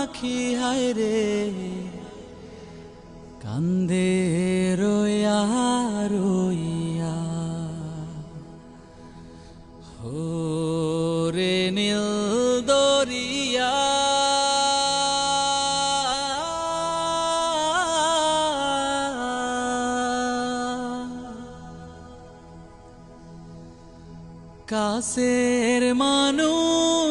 আখি হায় রে কান্দে রোয়া রইয়া হোরে নীল দরিয়া কাছের মানুষ